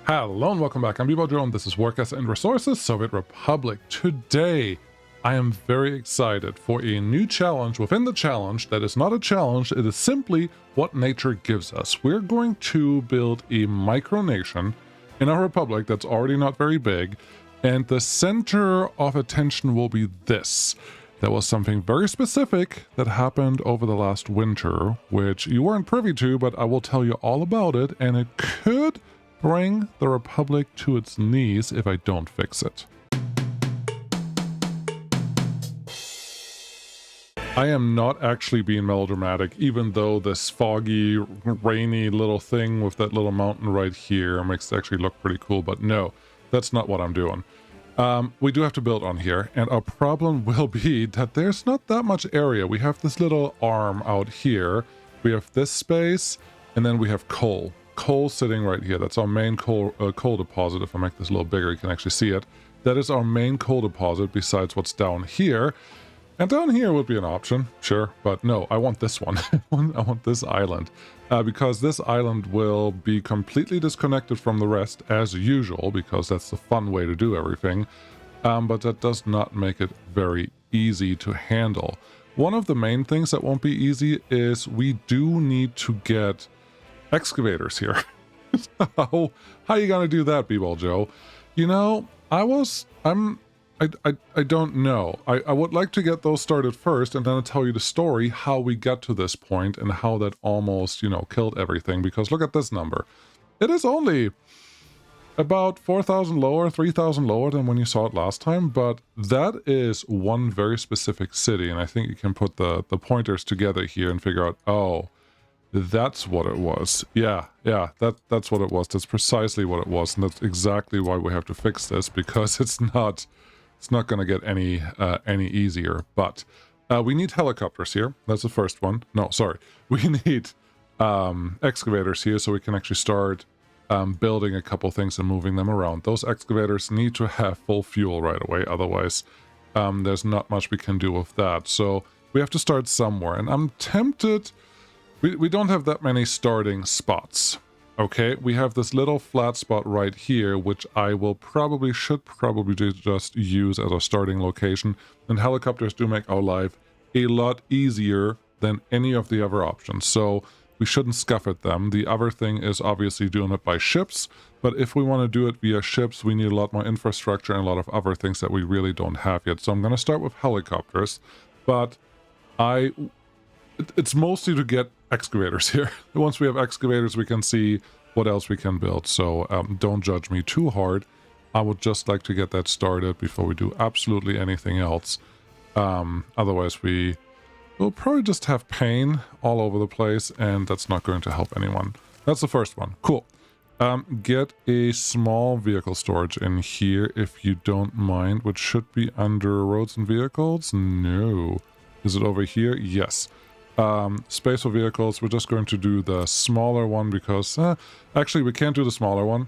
Hello and welcome back. I'm Bebo and this is Work and Resources, Soviet Republic. Today, I am very excited for a new challenge within the challenge that is not a challenge, it is simply what nature gives us. We're going to build a micronation in a republic that's already not very big, and the center of attention will be this. There was something very specific that happened over the last winter, which you weren't privy to, but I will tell you all about it, and it could bring the Republic to its knees if I don't fix it. I am not actually being melodramatic, even though this foggy, rainy little thing with that little mountain right here makes it actually look pretty cool, but no, that's not what I'm doing. We do have to build on here, and our problem will be that there's not that much area. We have this little arm out here, we have this space, and then we have coal. Coal sitting right here. That's our main coal deposit. If I make this a little bigger, you can actually see it. That is our main coal deposit besides what's down here. And down here would be an option, sure, but no, I want this one. I want this island. Because this island will be completely disconnected from the rest as usual, because that's the fun way to do everything. But that does not make it very easy to handle. One of the main things that won't be easy is we do need to get excavators here. How are you gonna do that, B-Ball Joe? You know, I don't know. I would like to get those started first, and then I'll tell you the story, how we got to this point, and how that almost, killed everything, because look at this number. It is only about 4,000 lower, 3,000 lower than when you saw it last time, but that is one very specific city, and I think you can put the pointers together here and figure out, oh, that's what it was. Yeah, that's what it was. That's precisely what it was, and that's exactly why we have to fix this, because it's not going to get any easier. But we need helicopters here. That's the first one. No, sorry. We need excavators here so we can actually start building a couple things and moving them around. Those excavators need to have full fuel right away, otherwise there's not much we can do with that. So we have to start somewhere, and I'm tempted. We don't have that many starting spots, okay? We have this little flat spot right here, which I should probably just use as a starting location, and helicopters do make our life a lot easier than any of the other options, so we shouldn't scuff at them. The other thing is obviously doing it by ships, but if we want to do it via ships, we need a lot more infrastructure and a lot of other things that we really don't have yet. So I'm going to start with helicopters, but it's mostly to get excavators here. Once we have excavators, we can see what else we can build. So don't judge me too hard. I would just like to get that started before we do absolutely anything else. Otherwise, we will probably just have pain all over the place, and that's not going to help anyone. That's the first one. Cool. Get a small vehicle storage in here, if you don't mind, which should be under roads and vehicles. No. Is it over here? Yes. Space for vehicles, we're just going to do the smaller one because actually we can't do the smaller one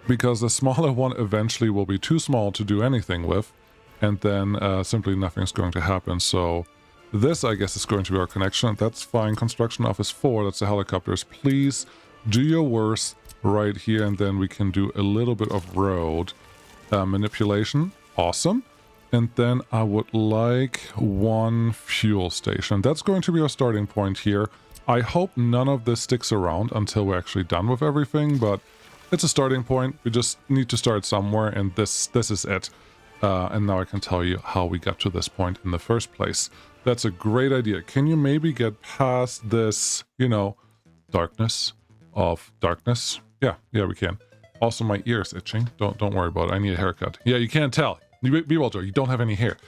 because the smaller one eventually will be too small to do anything with, and then simply nothing's going to happen. So this, I guess, is going to be our connection. That's fine. Construction office 4, that's the helicopters. Please do your worst right here, and then we can do a little bit of road manipulation. Awesome. And then I would like one fuel station. That's going to be our starting point here. I hope none of this sticks around until we're actually done with everything, but it's a starting point. We just need to start somewhere, and this is it. And now I can tell you how we got to this point in the first place. That's a great idea. Can you maybe get past this, darkness of darkness? Yeah, we can. Also, my ear's itching. Don't worry about it. I need a haircut. Yeah, you can't tell. Be well, Joe, you don't have any hair.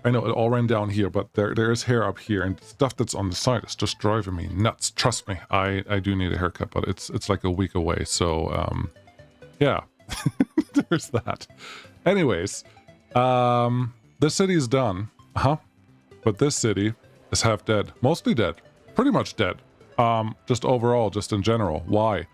I know it all ran down here, but there is hair up here, and stuff that's on the side is just driving me nuts. Trust me, I do need a haircut, but it's like a week away, so yeah. There's that. Anyways, this city is done. But this city is half dead. Mostly dead. Pretty much dead. Just overall, just in general. Why?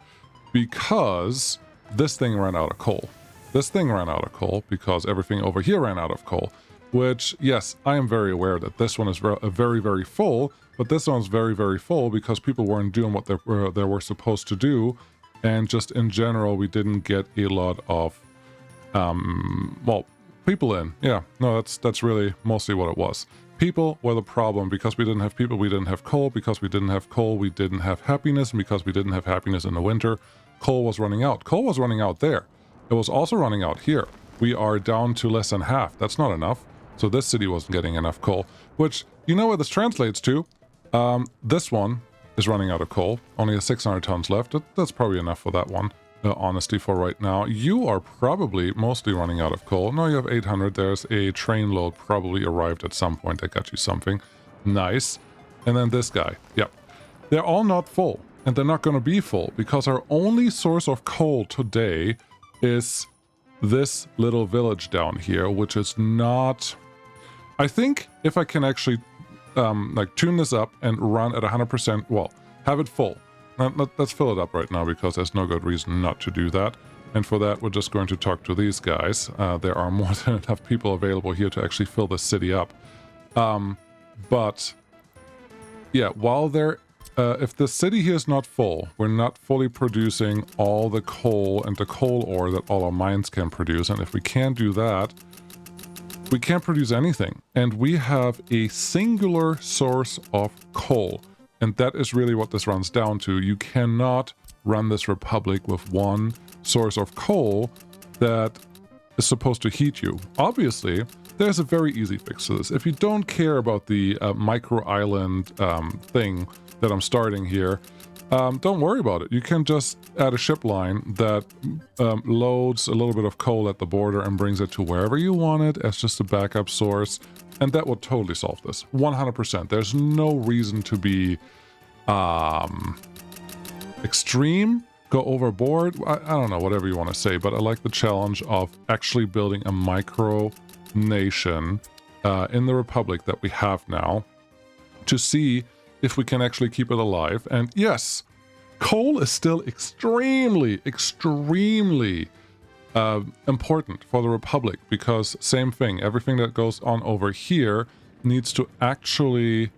Because this thing ran out of coal. This thing ran out of coal because everything over here ran out of coal, which, yes, I am very aware that this one is very, very full, but this one's very, very full because people weren't doing what they were supposed to do and just in general, we didn't get a lot of, well, people in. Yeah, no, that's really mostly what it was. People were the problem. Because we didn't have people, we didn't have coal. Because we didn't have coal, we didn't have happiness. And because we didn't have happiness in the winter, coal was running out. Coal was running out there. It was also running out here. We are down to less than half. That's not enough. So this city wasn't getting enough coal, which, you know what this translates to? This one is running out of coal. Only has 600 tons left. That's probably enough for that one, honestly, for right now. You are probably mostly running out of coal. No, you have 800. There's a train load probably arrived at some point that got you something. Nice. And then this guy. Yep. They're all not full. And they're not going to be full because our only source of coal today is this little village down here, which is not... I think if I can actually like tune this up and run at 100%, well, have it full. Let's fill it up right now because there's no good reason not to do that. And for that, we're just going to talk to these guys. There are more than enough people available here to actually fill this city up. But yeah, while there... if the city here is not full, we're not fully producing all the coal and the coal ore that all our mines can produce. And if we can't do that, we can't produce anything. And we have a singular source of coal. And that is really what this runs down to. You cannot run this republic with one source of coal that is supposed to heat you. Obviously, there's a very easy fix to this. If you don't care about the micro island thing that I'm starting here, don't worry about it. You can just add a ship line that loads a little bit of coal at the border and brings it to wherever you want it as just a backup source. And that will totally solve this. 100%. There's no reason to be extreme, go overboard. I don't know, whatever you want to say, but I like the challenge of actually building a micro nation in the republic that we have now to see if we can actually keep it alive. And yes, coal is still extremely important for the Republic because same thing, everything that goes on over here needs to actually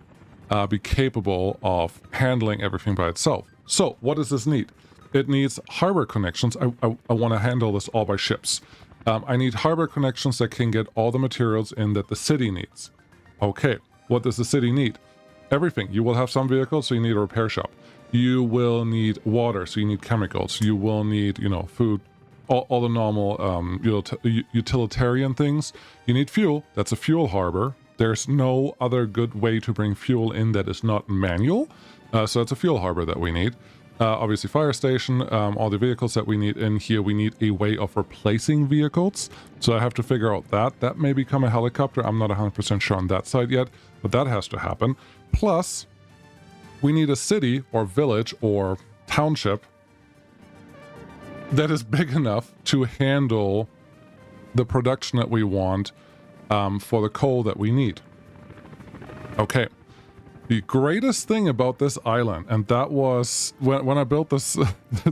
be capable of handling everything by itself. So what does this need? It needs harbor connections. I want to handle this all by ships. I need harbor connections that can get all the materials in that the city needs. Okay, what does the city need? Everything. You will have some vehicles, so you need a repair shop. You will need water, so you need chemicals. You will need, you know, food, all the normal utilitarian things. You need fuel. That's a fuel harbor. There's no other good way to bring fuel in that is not manual. So it's a fuel harbor that we need. Obviously, fire station, all the vehicles that we need in here. We need a way of replacing vehicles. So I have to figure out that. That may become a helicopter. I'm not 100% sure on that side yet, but that has to happen. Plus, we need a city or village or township that is big enough to handle the production that we want for the coal that we need. Okay. The greatest thing about this island, and that was when I built this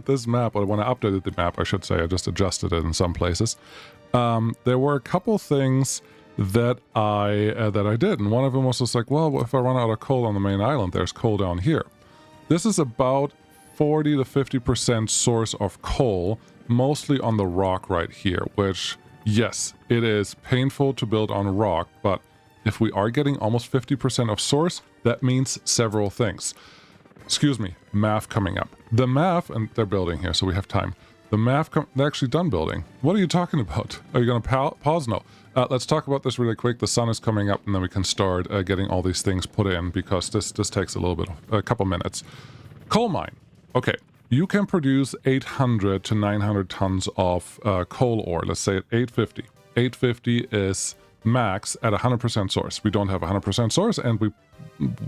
this map, or when I updated the map, I should say, I just adjusted it in some places. There were a couple things that I did, and one of them was just like, well, if I run out of coal on the main island, there's coal down here. This is about 40 to 50% source of coal, mostly on the rock right here, which, yes, it is painful to build on rock, but if we are getting almost 50% of source, that means several things. Excuse me, math coming up. The math, and they're building here, so we have time. The math, they're actually done building. What are you talking about? Are you going to pause? No. Let's talk about this really quick. The sun is coming up, and then we can start getting all these things put in, because this takes a little bit, a couple minutes. Coal mine. Okay, you can produce 800 to 900 tons of coal ore. Let's say at 850. 850 is max at 100% source. We don't have 100% source, and we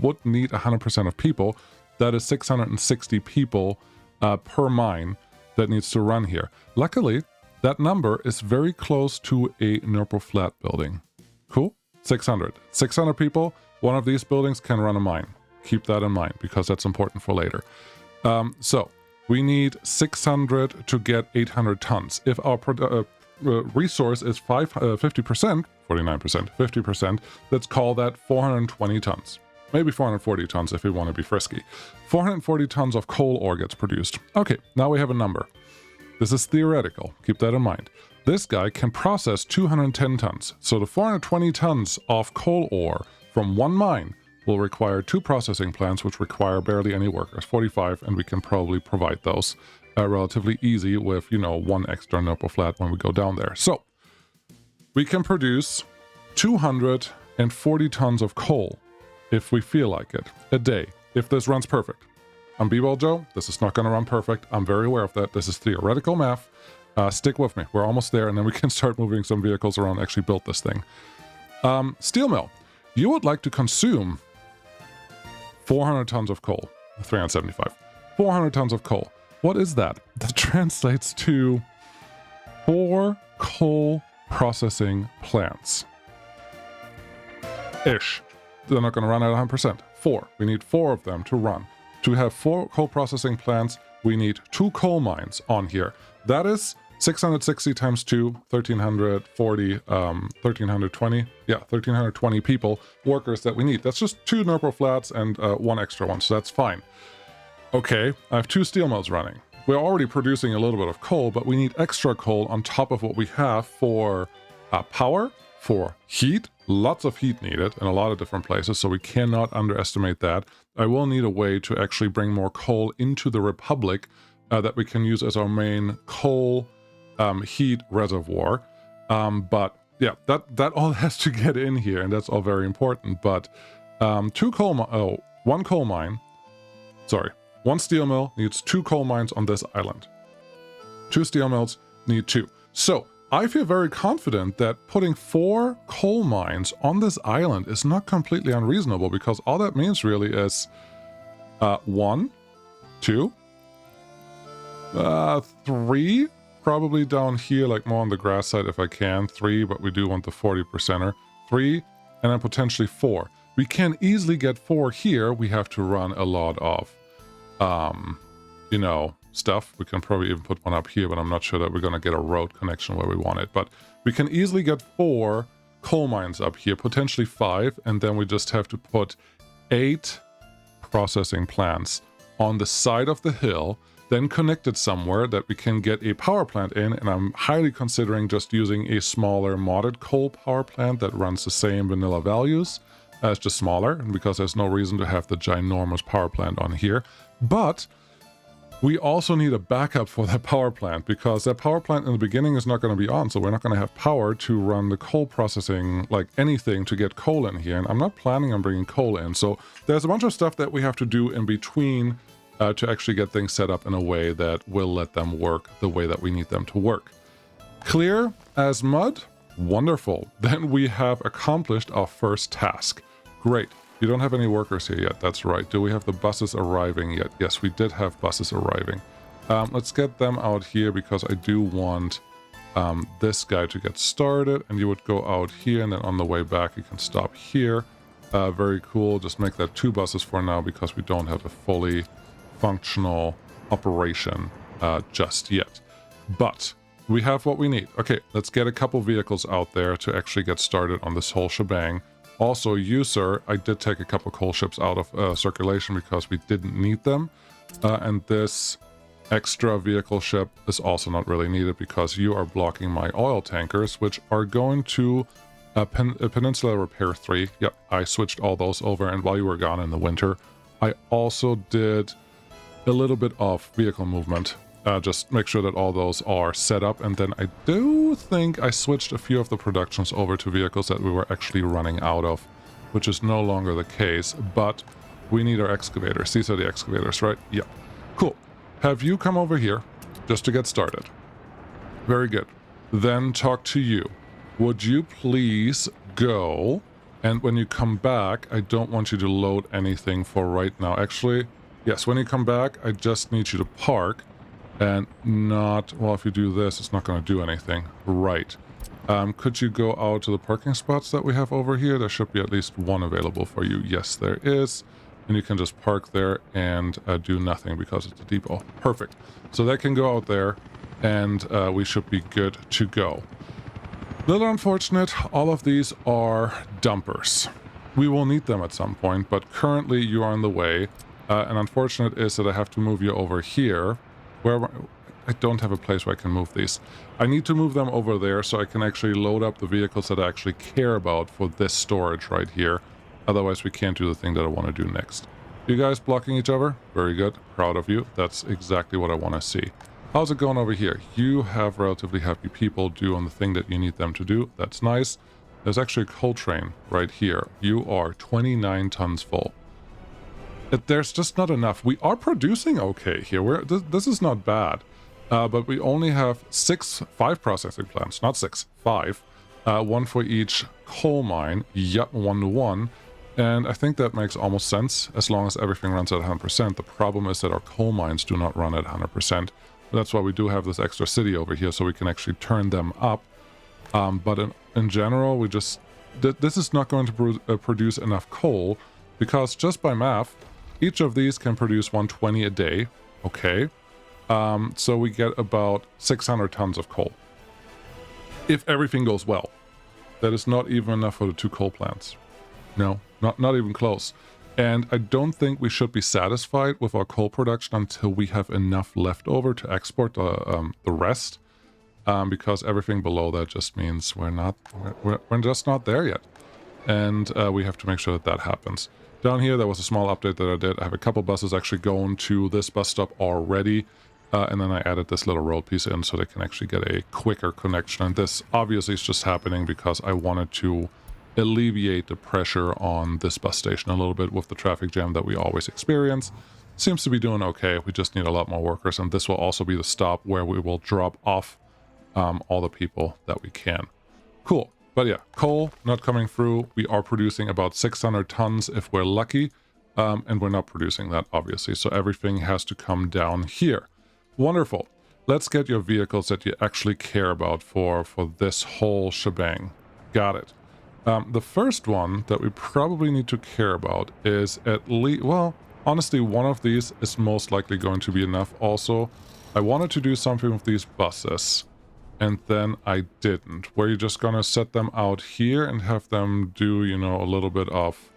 would need 100% of people. That is 660 people per mine that needs to run here. Luckily, that number is very close to a Nurple flat building. Cool? 600. 600 people, one of these buildings can run a mine. Keep that in mind, because that's important for later. So, we need 600 to get 800 tons. If our resource is 50%, 49%, 50%, let's call that 420 tons. maybe 440 tons if we want to be frisky. 440 tons of coal ore gets produced. Okay, now we have a number. This is theoretical, keep that in mind. This guy can process 210 tons, so the 420 tons of coal ore from one mine will require 2 processing plants, which require barely any workers, 45, and we can probably provide those relatively easy with, 1 extra Nerpo flat when we go down there. So, we can produce 240 tons of coal, if we feel like it, a day, if this runs perfect. I'm B-Ball Joe, this is not going to run perfect, I'm very aware of that, this is theoretical math. Stick with me, we're almost there, and then we can start moving some vehicles around and actually build this thing. Steel mill, you would like to consume 400 tons of coal, 375, 400 tons of coal. What is that? That translates to 4 coal processing plants. Ish. They're not going to run at 100%. 4. We need 4 of them to run. To have 4 coal processing plants, we need 2 coal mines on here. That is 660 times 2, 1,340, 1,320. Yeah, 1,320 people, workers that we need. That's just 2 Nerpo flats and 1 extra one, so that's fine. Okay, I have 2 steel mills running. We're already producing a little bit of coal, but we need extra coal on top of what we have for power, for heat. Lots of heat needed in a lot of different places, so we cannot underestimate that. I will need a way to actually bring more coal into the Republic that we can use as our main coal heat reservoir. But yeah, that all has to get in here, and that's all very important. But 1 coal mine, sorry, 1 steel mill needs 2 coal mines on this island. 2 steel mills need 2. So I feel very confident that putting 4 coal mines on this island is not completely unreasonable, because all that means really is 1, 2, 3, probably down here, like more on the grass side if I can. 3, but we do want the 40%er. 3, and then potentially 4. We can easily get 4 here. We have to run a lot of, stuff. We can probably even put one up here, but I'm not sure that we're going to get a road connection where we want it. But we can easily get 4 coal mines up here, potentially 5, and then we just have to put 8 processing plants on the side of the hill, then connected somewhere that we can get a power plant in, and I'm highly considering just using a smaller modded coal power plant that runs the same vanilla values. It's just smaller, and because there's no reason to have the ginormous power plant on here. But we also need a backup for that power plant, because that power plant in the beginning is not going to be on, so we're not going to have power to run the coal processing, like anything to get coal in here, and I'm not planning on bringing coal in. So there's a bunch of stuff that we have to do in between to actually get things set up in a way that will let them work the way that we need them to work. Clear as mud? Wonderful. Then we have accomplished our first task. Great. You don't have any workers here yet, that's right. Do we have the buses arriving yet? Yes, we did have buses arriving. Let's get them out here, because I do want this guy to get started, and you would go out here, and then on the way back you can stop here. Very cool. Just make that 2 buses for now, because we don't have a fully functional operation just yet. But we have what we need. Okay, let's get a couple vehicles out there to actually get started on this whole shebang. Also, you, sir, I did take a couple coal ships out of circulation because we didn't need them. And this extra vehicle ship is also not really needed, because you are blocking my oil tankers, which are going to Peninsula Repair 3. Yep, I switched all those over, and while you were gone in the winter, I also did a little bit of vehicle movement. Just make sure that all those are set up, and then I do think I switched a few of the productions over to vehicles that we were actually running out of, which is no longer the case, but we need our excavators. These are the excavators, right? Yeah. Cool. Have you come over here just to get started? Very good. Then talk to you. Would you please go, and when you come back, I don't want you to load anything for right now. Actually, yes, when you come back, I just need you to park. And not, well, if you do this, it's not going to do anything. Right. Could you go out to the parking spots that we have over here? There should be at least one available for you. Yes, there is. And you can just park there and do nothing because it's a depot. Perfect. So that can go out there, and we should be good to go. Little unfortunate, all of these are dumpers. we will need them at some point, but currently you are in the way. And unfortunate is that I have to move you over here, where I don't have a place where I can move these. I need to move them over there so I can actually load up the vehicles that I actually care about for this storage right here. Otherwise, we can't do the thing that I want to do next. You guys blocking each other? Very good. Proud of you. That's exactly what I want to see. How's it going over here? You have relatively happy people doing the thing that you need them to do. That's nice. There's actually a coal train right here. You are 29 tons full. There's just not enough. We are producing okay here. This is not bad. But we only have 5 processing plants. Not 6, 5. One for each coal mine. Yep, 1 to 1. And I think that makes almost sense as long as everything runs at 100%. The problem is that our coal mines do not run at 100%. That's why we do have this extra city over here, so we can actually turn them up. But in general, we just... this is not going to produce enough coal, because just by math, each of these can produce 120 a day. Okay. So we get about 600 tons of coal. If everything goes well. That is not even enough for the 2 coal plants. No, not even close. And I don't think we should be satisfied with our coal production until we have enough left over to export the rest. Because everything below that just means we're just not there yet. And we have to make sure that that happens. Down here, there was a small update that I did. I have a couple buses actually going to this bus stop already. And then I added this little road piece in so they can actually get a quicker connection. And this obviously is just happening because I wanted to alleviate the pressure on this bus station a little bit with the traffic jam that we always experience. Seems to be doing okay. We just need a lot more workers, and this will also be the stop where we will drop off all the people that we can. Cool. But yeah, coal not coming through. We are producing about 600 tons if we're lucky, and we're not producing that, obviously. So everything has to come down here. Wonderful. Let's get your vehicles that you actually care about for this whole shebang. Got it. The first one that we probably need to care about is at least, well, honestly, one of these is most likely going to be enough. Also, I wanted to do something with these buses, and then I didn't. Were you just gonna set them out here and have them do, you know, a little bit of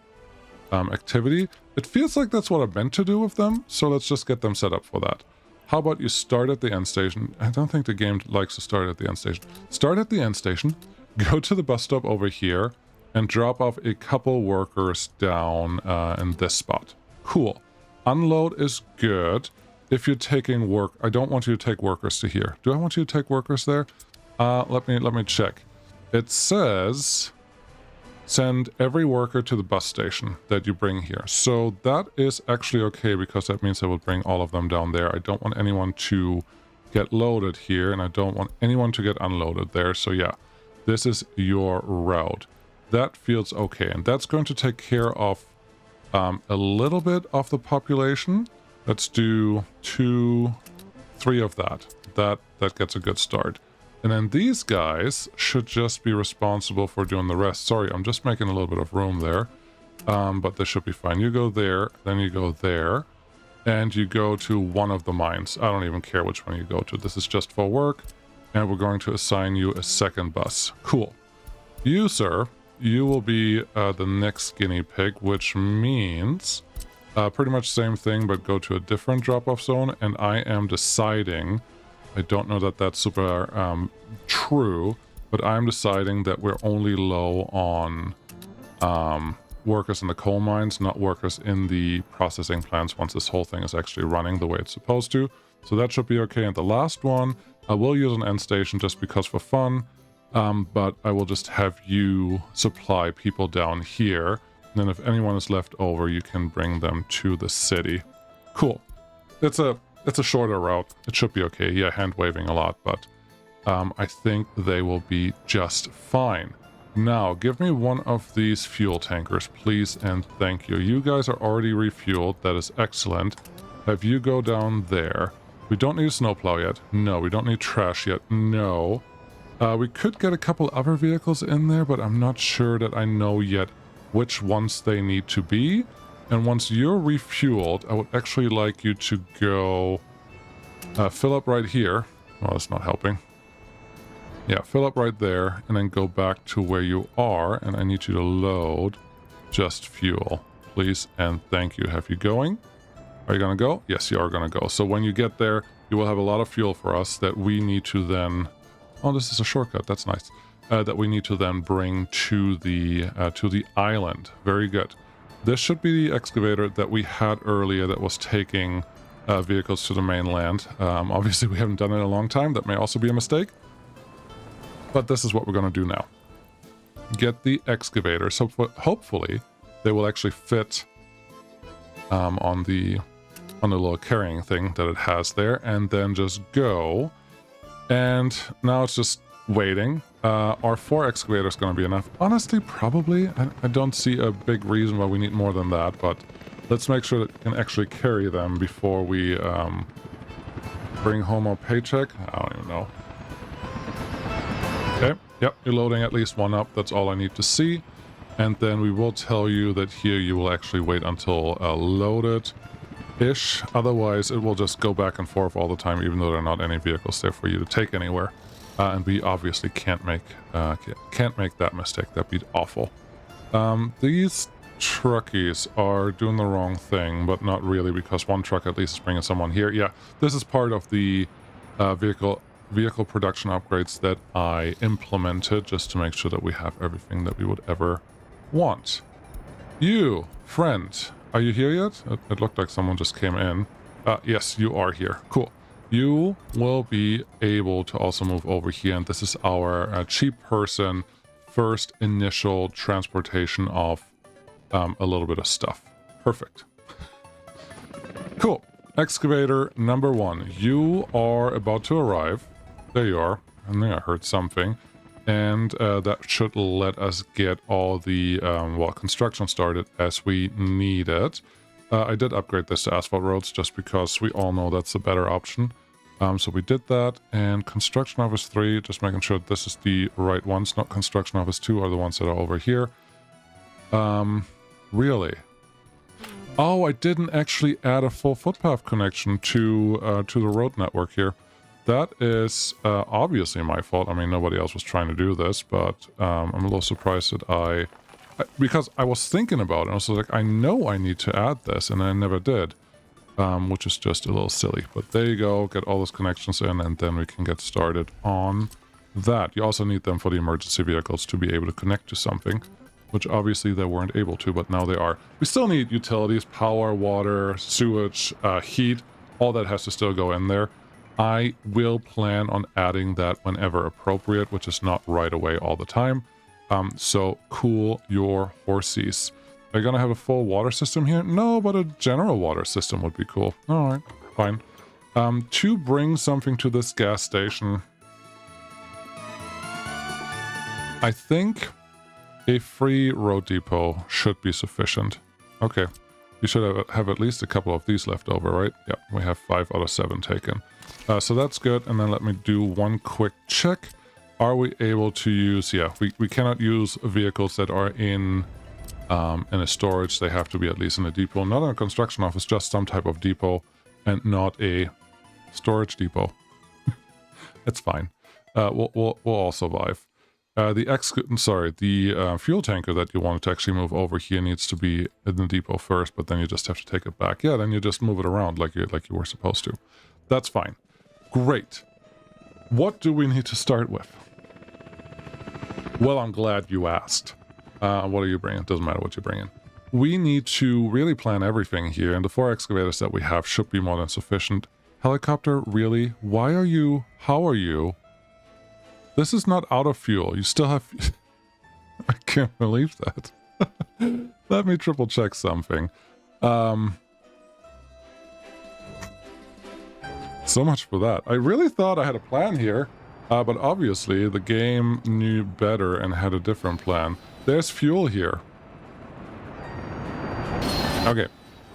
activity? It feels like that's what I meant to do with them, so let's just get them set up for that. How about you start at the end station? I don't think the game likes to start at the end station. Start at the end station, go to the bus stop over here, and drop off a couple workers down in this spot. Cool. Unload is good. If you're taking work, I don't want you to take workers to here. Do I want you to take workers there? Let me check. It says send every worker to the bus station that you bring here. So that is actually okay, because that means I will bring all of them down there. I don't want anyone to get loaded here, and I don't want anyone to get unloaded there. So yeah, this is your route. That feels okay, and that's going to take care of a little bit of the population. Let's do 2, 3 of that. That gets a good start. And then these guys should just be responsible for doing the rest. Sorry, I'm just making a little bit of room there. But this should be fine. You go there, then you go there, and you go to one of the mines. I don't even care which one you go to. This is just for work, and we're going to assign you a second bus. Cool. You, sir, you will be the next guinea pig, which means pretty much same thing, but go to a different drop-off zone, and I am deciding... I don't know that that's super true, but I'm deciding that we're only low on workers in the coal mines, not workers in the processing plants once this whole thing is actually running the way it's supposed to. So that should be okay. And the last one, I will use an end station just because for fun, but I will just have you supply people down here. And then if anyone is left over, you can bring them to the city. Cool. It's a shorter route. It should be okay. Yeah, hand waving a lot, but I think they will be just fine. Now, give me one of these fuel tankers, please, and thank you. You guys are already refueled. That is excellent. Have you go down there. We don't need a snowplow yet. No, we don't need trash yet. No. We could get a couple other vehicles in there, but I'm not sure that I know yet which ones they need to be. And once you're refueled, I would actually like you to go fill up right here. Well, that's not helping. Yeah, fill up right there and then go back to where you are. And I need you to load just fuel, please, and thank you. Have you going? Are you gonna go? Yes, you are gonna go. So when you get there, you will have a lot of fuel for us that we need to then... Oh, this is a shortcut. That's nice. That we need to then bring to the island. Very good. This should be the excavator that we had earlier that was taking vehicles to the mainland. Obviously, we haven't done it in a long time. That may also be a mistake. But this is what we're going to do now. Get the excavator. So hopefully, they will actually fit on the little carrying thing that it has there. And then just go. And now it's just waiting. Are 4 excavators going to be enough? Honestly, probably. I don't see a big reason why we need more than that, but let's make sure that we can actually carry them before we bring home our paycheck. I don't even know. Okay, yep, you're loading at least one up. That's all I need to see. And then we will tell you that here you will actually wait until loaded-ish. Otherwise, it will just go back and forth all the time, even though there are not any vehicles there for you to take anywhere. And we obviously can't make that mistake. That'd be awful. These truckies are doing the wrong thing, but not really, because one truck at least is bringing someone here. Yeah, this is part of the vehicle production upgrades that I implemented just to make sure that we have everything that we would ever want. You, friend, are you here yet? It looked like someone just came in. Yes, you are here. Cool. You will be able to also move over here, and this is our cheap person first initial transportation of a little bit of stuff. Perfect. Cool. Excavator number 1. You are about to arrive. There you are. I think I heard something. And that should let us get all the construction started as we need it. I did upgrade this to asphalt roads just because we all know that's the better option. So we did that. And construction office 3, just making sure this is the right ones. Not construction office 2 are the ones that are over here. Really? Oh, I didn't actually add a full footpath connection to the road network here. That is obviously my fault. I mean, nobody else was trying to do this, but I'm a little surprised that because I was thinking about it. I was like, I know I need to add this, and I never did, which is just a little silly. But there you go. Get all those connections in, and then we can get started on that. You also need them for the emergency vehicles to be able to connect to something, which obviously they weren't able to, but now they are. We still need utilities, power, water, sewage, heat. All that has to still go in there. I will plan on adding that whenever appropriate, which is not right away all the time. So cool your horsies. Are you gonna have a full water system here? No, but a general water system would be cool. All right, fine. To bring something to this gas station, I think a free road depot should be sufficient. Okay, you should have at least a couple of these left over, right? Yeah, we have 5 out of 7 taken. So that's good. And then let me do one quick check. Are we able to use... Yeah, we cannot use vehicles that are in a storage. They have to be at least in a depot. Not in a construction office, just some type of depot and not a storage depot. It's fine. We'll all survive. The fuel tanker that you wanted to actually move over here needs to be in the depot first, but then you just have to take it back. Yeah, then you just move it around like you were supposed to. That's fine. Great. What do we need to start with? Well, I'm glad you asked. What are you bringing? It doesn't matter what you bring in. We need to really plan everything here, and the 4 excavators that we have should be more than sufficient. Helicopter, really? Why are you... How are you? This is not out of fuel. You still have... I can't believe that. Let me triple check something. So much for that. I really thought I had a plan here, but obviously the game knew better and had a different plan. There's fuel here. Okay.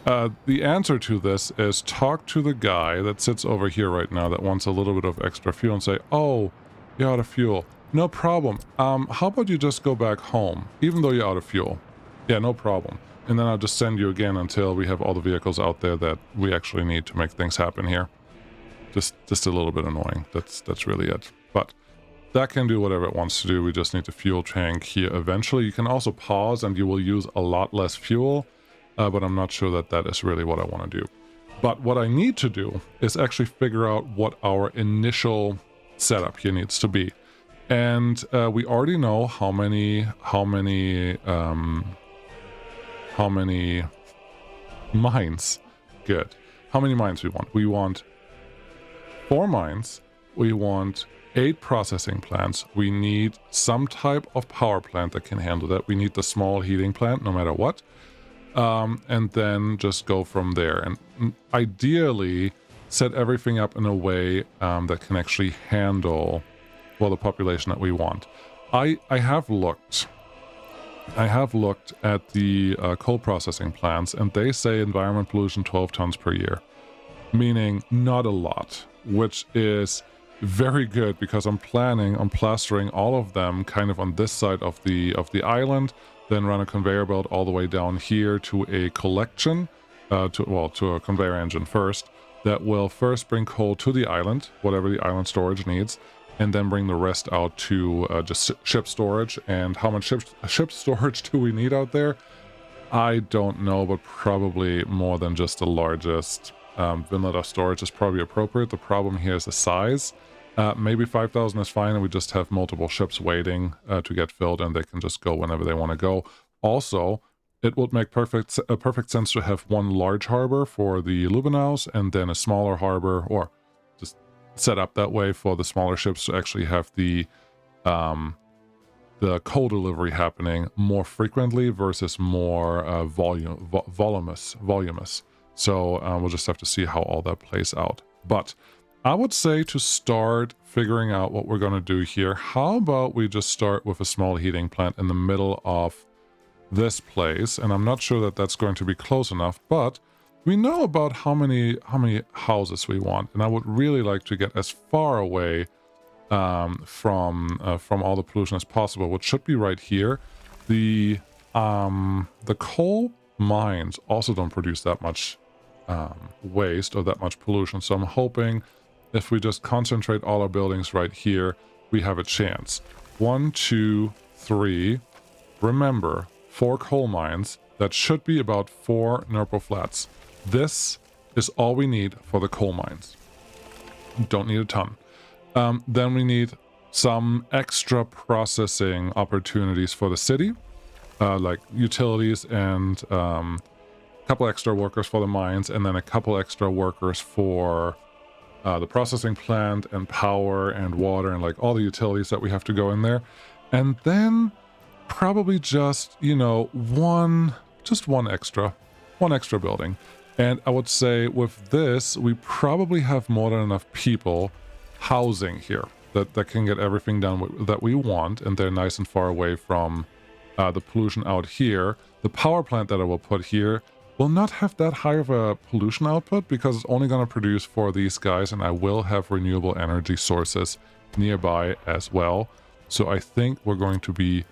The answer to this is talk to the guy that sits over here right now that wants a little bit of extra fuel and say, oh, you're out of fuel. No problem. How about you just go back home, even though you're out of fuel? Yeah, no problem. And then I'll just send you again until we have all the vehicles out there that we actually need to make things happen here. Just a little bit annoying. That's really it. But that can do whatever it wants to do. We just need the fuel tank here eventually. You can also pause and you will use a lot less fuel, but I'm not sure that that is really what I want to do. But what I need to do is actually figure out what our initial setup here needs to be. And we already know how many mines. Good. How many mines we want? We want 4 mines. We want 8 processing plants. We need some type of power plant that can handle that. We need the small heating plant no matter what. And then just go from there. And ideally, set everything up in a way that can actually handle, well, the population that we want. I have looked at the coal processing plants, and they say environment pollution 12 tons per year, meaning not a lot, which is very good because I'm planning on plastering all of them kind of on this side of the island, then run a conveyor belt all the way down here to a collection, to a conveyor engine first, that will first bring coal to the island, whatever the island storage needs, and then bring the rest out to just ship storage. And how much ship storage do we need out there? I don't know, but probably more than just the largest vanilla storage is probably appropriate. The problem here is the size. Maybe 5,000 is fine, and we just have multiple ships waiting to get filled, and they can just go whenever they want to go. Also, it would make perfect sense to have one large harbor for the Lubanaus, and then a smaller harbor, or just set up that way for the smaller ships to actually have the coal delivery happening more frequently versus more voluminous. So we'll just have to see how all that plays out. But I would say to start figuring out what we're going to do here, how about we just start with a small heating plant in the middle of this place? And I'm not sure that that's going to be close enough, but we know about how many houses we want, and I would really like to get as far away from all the pollution as possible, which should be right here. The coal mines also don't produce that much waste or that much pollution, so I'm hoping if we just concentrate all our buildings right here, we have a chance. 1, 2, 3. Remember, 4 coal mines. That should be about 4 Nerpo flats. This is all we need for the coal mines. Don't need a ton. Then we need some extra processing opportunities for the city, like utilities and a couple extra workers for the mines, and then a couple extra workers for the processing plant and power and water and like all the utilities that we have to go in there. And then probably just, one extra building. And I would say with this, we probably have more than enough people housing here that can get everything done that we want, and they're nice and far away from the pollution out here. The power plant that I will put here will not have that high of a pollution output because it's only going to produce for these guys, and I will have renewable energy sources nearby as well. So I think we're going to be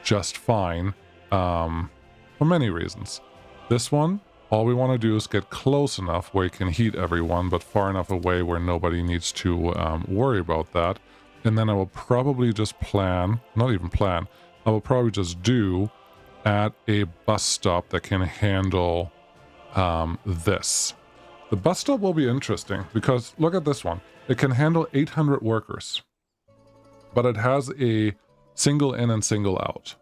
just fine for many reasons. This one, all we want to do is get close enough where you can heat everyone, but far enough away where nobody needs to worry about that. And then I will probably just I will probably just do at a bus stop that can handle this. The bus stop will be interesting because look at this one. It can handle 800 workers, but it has a single in and single out.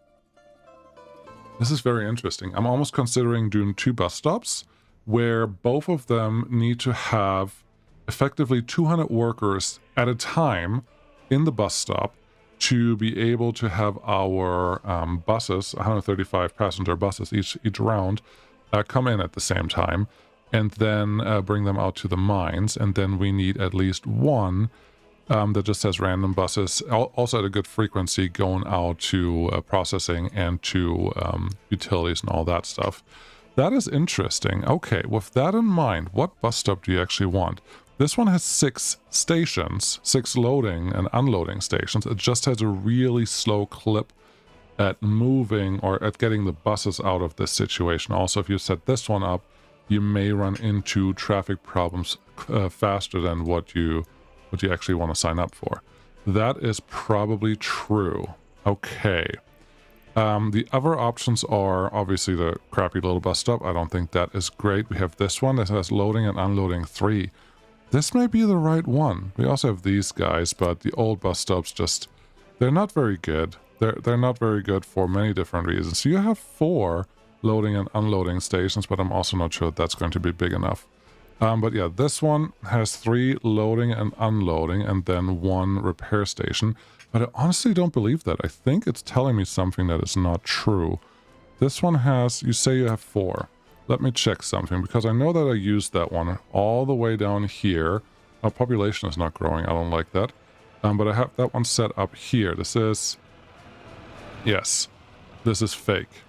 This is very interesting. I'm almost considering doing 2 bus stops where both of them need to have effectively 200 workers at a time in the bus stop to be able to have our buses, 135 passenger buses each round, come in at the same time, and then bring them out to the mines. And then we need at least one that just has random buses, also at a good frequency, going out to processing and to utilities and all that stuff. That is interesting. Okay, with that in mind, what bus stop do you actually want? This one has 6 stations, 6 loading and unloading stations. It just has a really slow clip at moving or at getting the buses out of this situation. Also, if you set this one up, you may run into traffic problems faster than what you actually want to sign up for. That is probably true. Okay. The other options are obviously the crappy little bus stop. I don't think that is great. We have this one that has loading and unloading 3. This may be the right one. We also have these guys, but the old bus stops just... they're not very good. They're not very good for many different reasons. So you have 4 loading and unloading stations, but I'm also not sure that's going to be big enough. But yeah, this one has 3 loading and unloading and then 1 repair station. But I honestly don't believe that. I think it's telling me something that is not true. This one has, you say you have 4. Let me check something, because I know that I used that one all the way down here. Our population is not growing. I don't like that. But I have that one set up here. This is... yes, this is fake.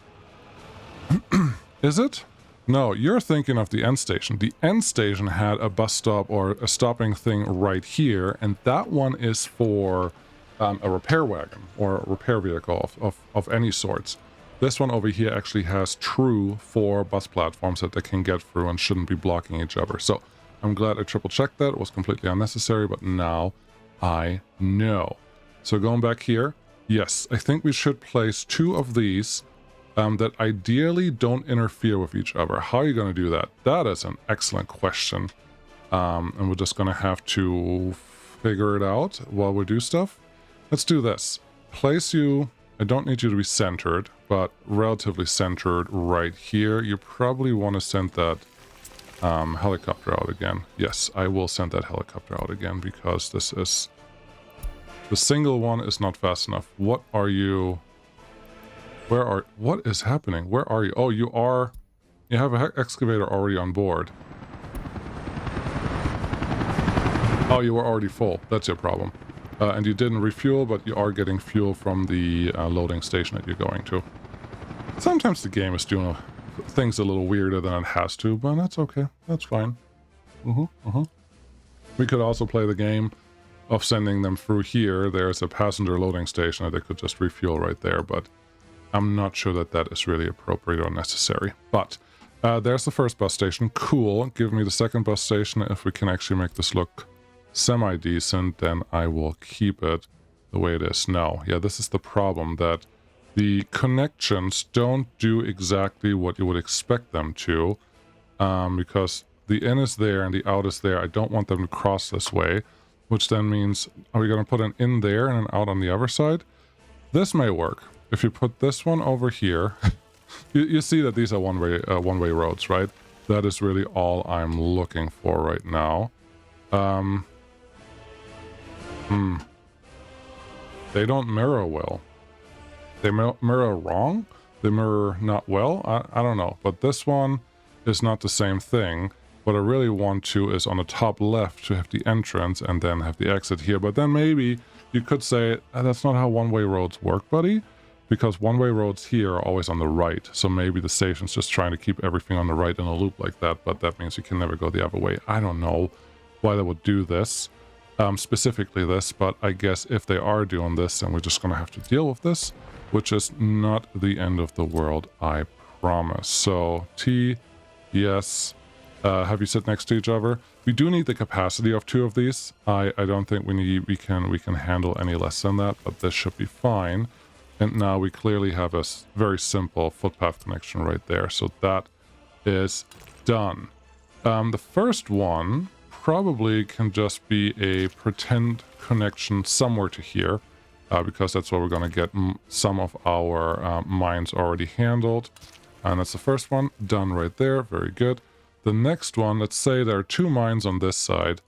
Is it? No, you're thinking of the end station. The end station had a bus stop or a stopping thing right here, and that one is for a repair wagon or a repair vehicle of any sorts. This one over here actually has true 4 bus platforms that they can get through and shouldn't be blocking each other. So I'm glad I triple checked that. It was completely unnecessary, but now I know. So going back here, yes, I think we should place 2 of these that ideally don't interfere with each other. How are you going to do that? That is an excellent question. And we're just going to have to figure it out while we do stuff. Let's do this. Place you... I don't need you to be centered, but relatively centered right here. You probably want to send that helicopter out again. Yes, I will send that helicopter out again, because this is... the single one is not fast enough. What are you... what is happening? Where are you? Oh, you are... you have an excavator already on board. Oh, you were already full. That's your problem. And you didn't refuel, but you are getting fuel from the loading station that you're going to. Sometimes the game is doing things a little weirder than it has to, but that's okay. That's fine. We could also play the game of sending them through here. There's a passenger loading station that they could just refuel right there, but I'm not sure that that is really appropriate or necessary. But there's the first bus station. Cool. Give me the second bus station. If we can actually make this look semi-decent, then I will keep it the way it is now. Yeah, this is the problem, that the connections don't do exactly what you would expect them to, because the in is there and the out is there. I don't want them to cross this way, which then means, are we going to put an in there and an out on the other side? This may work. If you put this one over here, you see that these are one-way roads, right? That is really all I'm looking for right now. They don't mirror well. They mirror wrong? They mirror not well? I don't know. But this one is not the same thing. What I really want to is on the top left to have the entrance and then have the exit here. But then maybe you could say, that's not how one-way roads work, buddy. Because one-way roads here are always on the right. So maybe the station's just trying to keep everything on the right in a loop like that. But that means you can never go the other way. I don't know why they would do this. Specifically this, but I guess if they are doing this, then we're just going to have to deal with this, which is not the end of the world, I promise. So T, yes, have you sit next to each other? We do need the capacity of 2 of these. I don't think we can handle any less than that, but this should be fine. And now we clearly have a very simple footpath connection right there, so that is done. The first one probably can just be a pretend connection somewhere to here, because that's where we're going to get some of our mines already handled. And that's the first one done right there. Very good. The next one, let's say there are 2 mines on this side.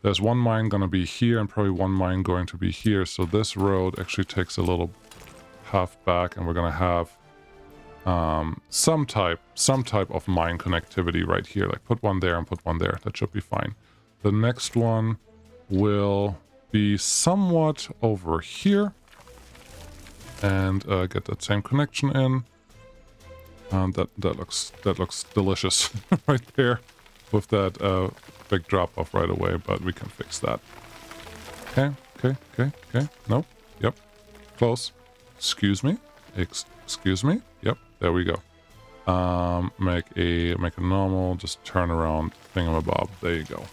There's 1 mine going to be here and probably 1 mine going to be here. So this road actually takes a little half back, and we're going to have some type of mine connectivity right here. Like put 1 there and put 1 there. That should be fine. The next one will be somewhat over here, and get that same connection in. That looks delicious right there with that big drop off right away, but we can fix that. Okay. Nope. Yep. Close. Excuse me. Excuse me. Yep. There we go. Make a normal, just turn around thingamabob. There you go.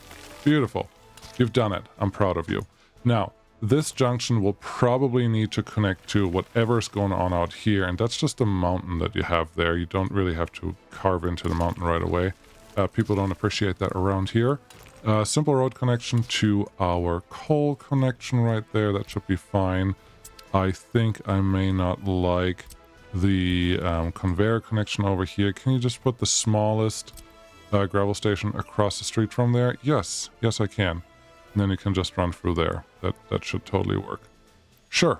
Beautiful. You've done it. I'm proud of you. Now, This junction will probably need to connect to whatever's going on out here, and that's just a mountain that you have there. You don't really have to carve into the mountain right away. People don't appreciate that around here. Simple road connection to our coal connection right there. That should be fine. I think I may not like the conveyor connection over here. Can you just put the smallest gravel station across the street from there? Yes, I can. And then you can just run through there. That should totally work. Sure.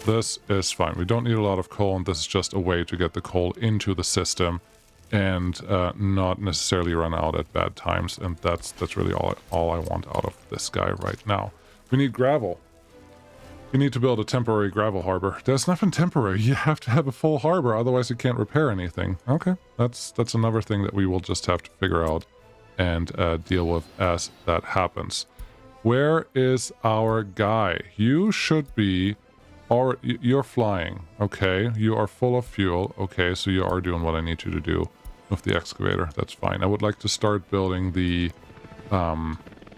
This is fine. We don't need a lot of coal, and this is just a way to get the coal into the system and not necessarily run out at bad times. And that's really all I want out of this guy right now. We need gravel. You need to build a temporary gravel harbor. There's nothing temporary. You have to have a full harbor, otherwise you can't repair anything. Okay, that's another thing that we will just have to figure out and deal with as that happens. Where is our guy? You should be, or you're flying, okay? You are full of fuel, okay? So you are doing what I need you to do with the excavator. That's fine. I would like to start building the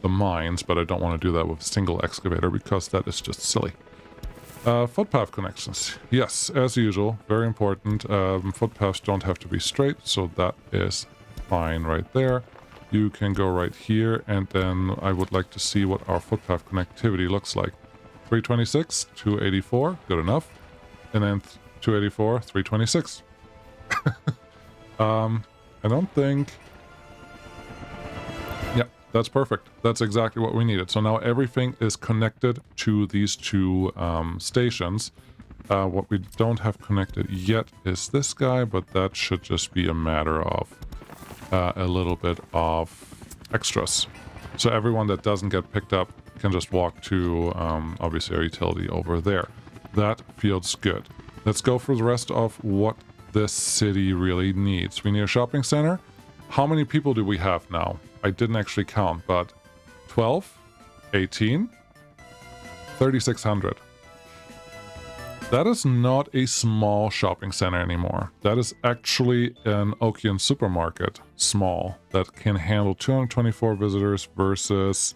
mines, but I don't want to do that with a single excavator because that is just silly. Footpath connections. Yes, as usual, very important. Footpaths don't have to be straight, so that is fine right there. You can go right here, and then I would like to see what our footpath connectivity looks like. 326, 284, good enough. And then 284, 326. I don't think... Yeah, that's perfect. That's exactly what we needed. So now everything is connected to these two stations. What we don't have connected yet is this guy, but that should just be a matter of a little bit of extras. So everyone that doesn't get picked up can just walk to obviously our utility over there. That feels good. Let's go through the rest of what this city really needs. We need a shopping center. How many people do we have now? I didn't actually count, but 12, 18, 3,600. That is not a small shopping center anymore. That is actually an Ocean supermarket, small, that can handle 224 visitors versus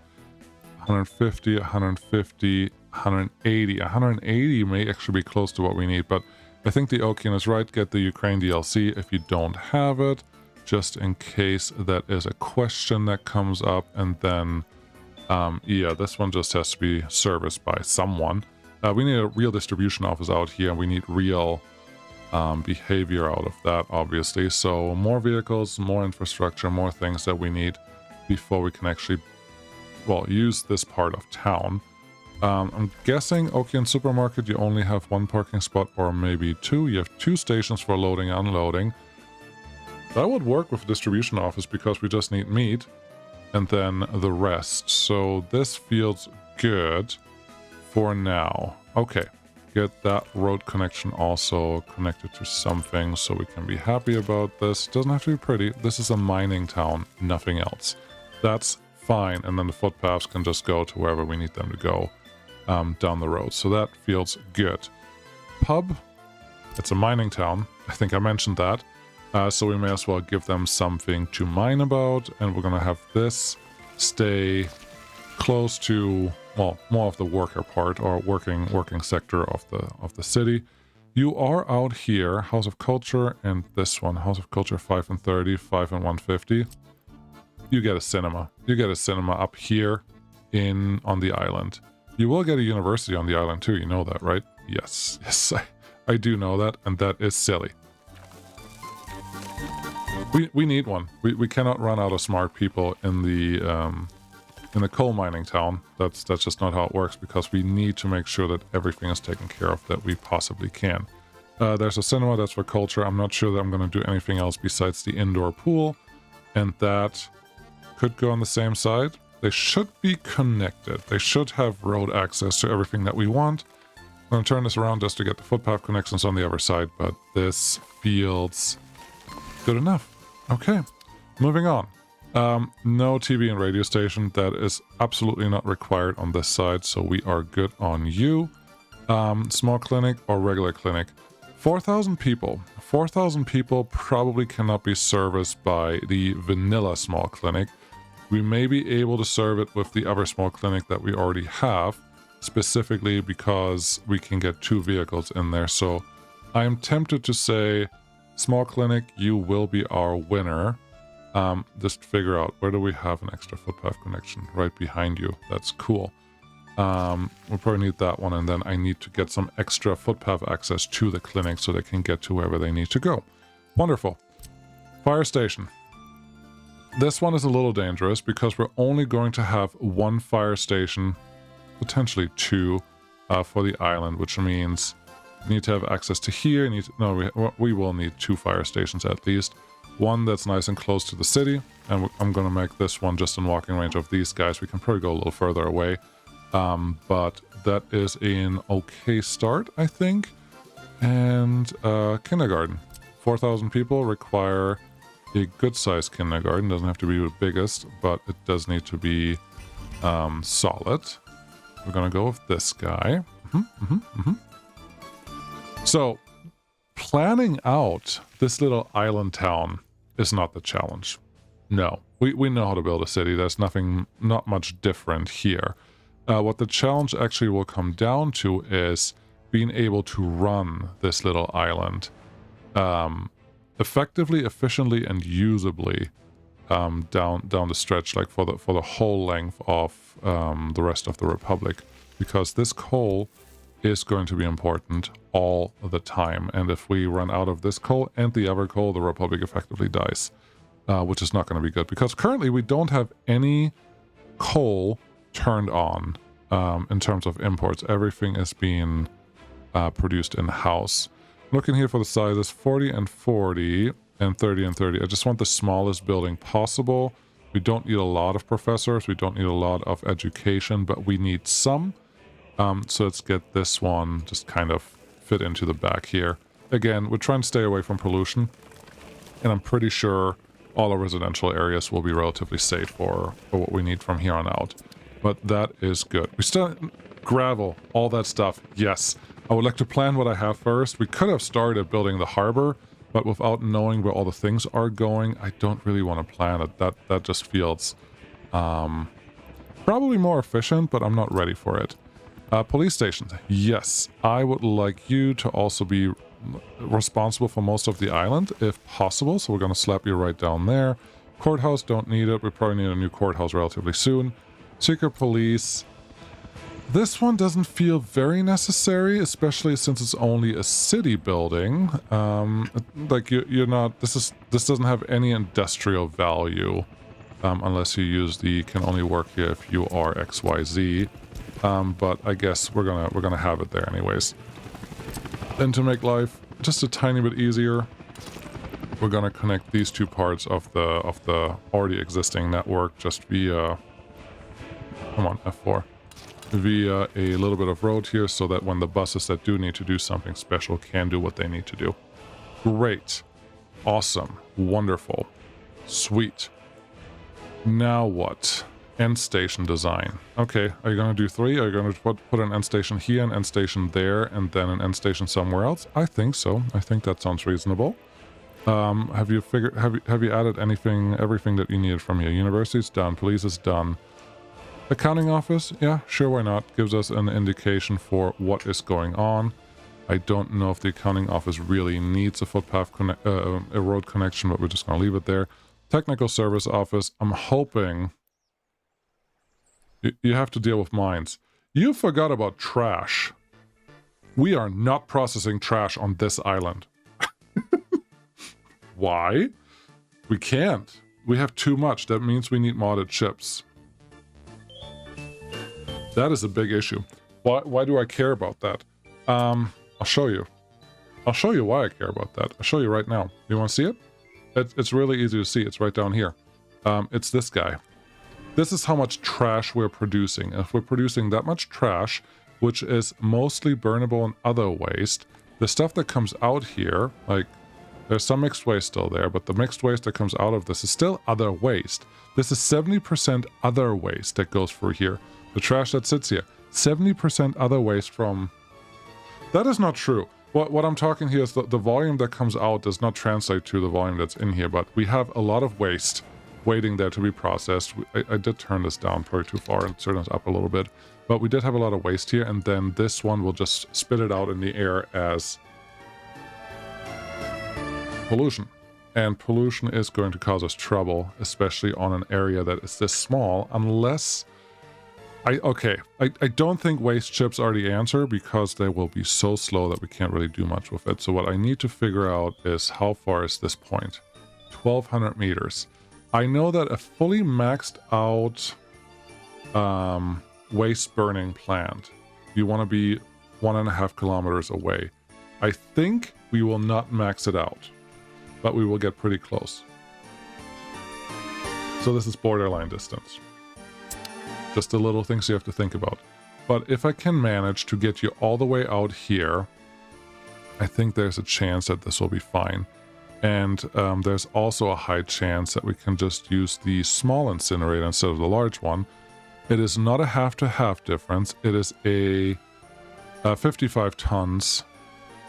150, 150, 180. 180 may actually be close to what we need, but I think the Ocean is right. Get the Ukraine DLC if you don't have it, just in case that is a question that comes up. And then, yeah, this one just has to be serviced by someone. We need a real distribution office out here, and we need real behavior out of that, obviously. So more vehicles, more infrastructure, more things that we need before we can actually, well, use this part of town. I'm guessing Ocean Supermarket, you only have one parking spot or maybe two. You have two stations for loading and unloading. That would work with distribution office because we just need meat and then the rest. So this feels good for now. Okay, get that road connection also connected to something so we can be happy about this. Doesn't have to be pretty. This is a mining town, nothing else. That's fine, and then the footpaths can just go to wherever we need them to go down the road. So that feels good. Pub, it's a mining town. I think I mentioned that. So we may as well give them something to mine about, and we're gonna have this stay close to, well, more of the worker part or working sector of the city. You are out here, House of Culture, and this one, House of Culture 5 and 30, 5 and 150. You get a cinema. You get a cinema up here on the island. You will get a university on the island too, you know that, right? Yes, I do know that, and that is silly. We need one. We cannot run out of smart people in the coal mining town. That's just not how it works, because we need to make sure that everything is taken care of that we possibly can. There's a cinema, that's for culture. I'm not sure that I'm going to do anything else besides the indoor pool, and that could go on the same side. They should be connected. They should have road access to everything that we want. I'm going to turn this around just to get the footpath connections on the other side, but this feels good enough. Okay, moving on. No TV and radio station. That is absolutely not required on this side, so we are good on you. Small clinic or regular clinic. 4,000 people. 4,000 people probably cannot be serviced by the vanilla small clinic. We may be able to serve it with the other small clinic that we already have, specifically because we can get 2 vehicles in there. So I'm tempted to say, small clinic, you will be our winner. Just figure out, where do we have an extra footpath connection? Right behind you. That's cool. We'll probably need that one, and then I need to get some extra footpath access to the clinic so they can get to wherever they need to go. Wonderful. Fire station. This one is a little dangerous because we're only going to have 1 fire station, potentially 2, for the island, which means we need to have access to here. We will need 2 fire stations at least. One that's nice and close to the city, and I'm going to make this one just in walking range of these guys. We can probably go a little further away, but that is an okay start, I think. And kindergarten. 4,000 people require a good-sized kindergarten. Doesn't have to be the biggest, but it does need to be solid. We're going to go with this guy. So, planning out this little island town is not the challenge. No, we know how to build a city. There's not much different here. What the challenge actually will come down to is being able to run this little island effectively, efficiently, and usably down the stretch, like for the whole length of the rest of the Republic, because this coal is going to be important all the time. And if we run out of this coal and the other coal, the Republic effectively dies, which is not going to be good, because currently we don't have any coal turned on in terms of imports. Everything is being produced in-house. Looking here for the sizes, 40 and 40 and 30 and 30. I just want the smallest building possible. We don't need a lot of professors. We don't need a lot of education, but we need some. So let's get this one just kind of fit into the back here. Again, we're trying to stay away from pollution, and I'm pretty sure all our residential areas will be relatively safe for what we need from here on out. But that is good. We still... gravel, all that stuff, yes. I would like to plan what I have first. We could have started building the harbor, but without knowing where all the things are going, I don't really want to plan it. That just feels probably more efficient, but I'm not ready for it. Police stations, yes. I would like you to also be responsible for most of the island, if possible, so we're going to slap you right down there. Courthouse, don't need it. We probably need a new courthouse relatively soon. Secret police. This one doesn't feel very necessary, especially since it's only a city building. Like you're not. This doesn't have any industrial value, unless you use the can only work here if you are XYZ. But I guess we're gonna have it there anyways. And to make life just a tiny bit easier, we're gonna connect these 2 parts of the already existing network just via. Come on, F4. Via a little bit of road here, so that when the buses that do need to do something special can do what they need to do. Great. Awesome. Wonderful. Sweet. Now what? End station design. Okay, are you going to do 3? Are you going to put an end station here, an end station there, and then an end station somewhere else? I think so. I think that sounds reasonable. Have you added everything that you needed from here? University's done. Police is done. Accounting office? Yeah, sure, why not? Gives us an indication for what is going on. I don't know if the accounting office really needs a footpath a road connection, but we're just going to leave it there. Technical service office. I'm hoping... You have to deal with mines. You forgot about trash. We are not processing trash on this island. Why? We can't. We have too much. That means we need modded ships. That is a big issue. Why do I care about that? I'll show you. I'll show you why I care about that. I'll show you right now. You want to see it? It's really easy to see. It's right down here. It's this guy. This is how much trash we're producing. If we're producing that much trash, which is mostly burnable and other waste, the stuff that comes out here, like, there's some mixed waste still there, but the mixed waste that comes out of this is still other waste. This is 70% other waste that goes through here. The trash that sits here, 70% other waste from... That is not true. What I'm talking here is the volume that comes out does not translate to the volume that's in here, but we have a lot of waste waiting there to be processed. I did turn this down probably too far and turn this up a little bit. But we did have a lot of waste here, and then this one will just spit it out in the air as pollution. And pollution is going to cause us trouble, especially on an area that is this small, unless... I don't think waste chips are the answer, because they will be so slow that we can't really do much with it. So what I need to figure out is how far is this point? 1,200 meters. I know that a fully maxed out waste burning plant, you want to be 1.5 kilometers away. I think we will not max it out, but we will get pretty close. So this is borderline distance. Just the little things you have to think about. But if I can manage to get you all the way out here, I think there's a chance that this will be fine. And there's also a high chance that we can just use the small incinerator instead of the large one. It is not a half-to-half difference. It is a 55 tons.